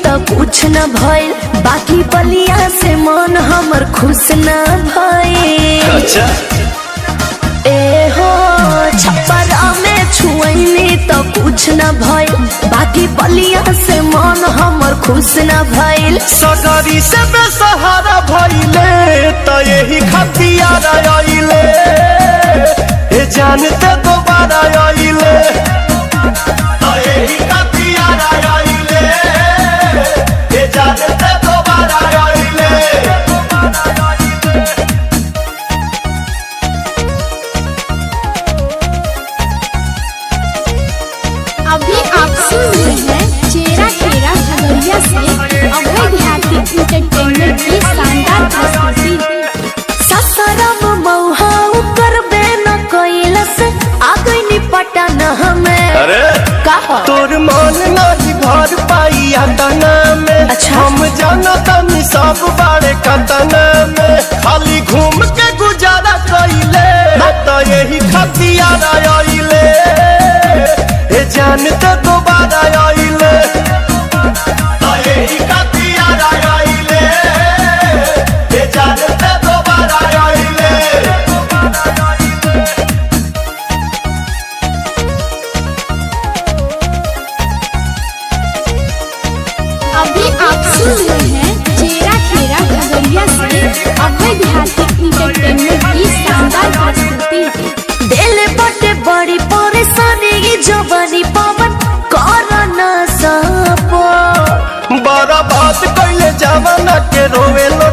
तो कुछ न भइल, बाकी बलिया से मन हमर खुश न भइल। अच्छा ए हो छप्परा में छुअनी तो कुछ न भइल, बाकी बलिया से मन हमर खुश न भइल। सगरी से बेसहारा भइले तो यही खतियार आइले, ए जानते दोबारा आइले तो यही खतियार आइले, ए जानते दोबारा आइले। अभी आप सुन रहे हैं चेरा खेरा खगड़िया से अभय देहाती एंटरटेनमेंट की शानदार प्रस्तुति। ससरम मौहा करबे न कैलस आ गइनी पटन हमें। अरे कहा तोर मन नहीं घर पाई तना में। अच्छा। हम जाना तनी सब बारे कतना में, खाली घूम के गुजारा कइले तो यही खतियार आइले, ए जानते दोबारा आइले तो यही खतियार आइले, ए जानते दोबारा आइले। अभी आप सुन रहे हैं चेरा खेरा खगड़िया से अभय देहाती एंटरटेनमेंट की शानदार प्रस्तुति। दिल बटे बड़ी परेशानी जवानी पवन करना सपो। बड़ा बात कैले जवाना के रोवेलो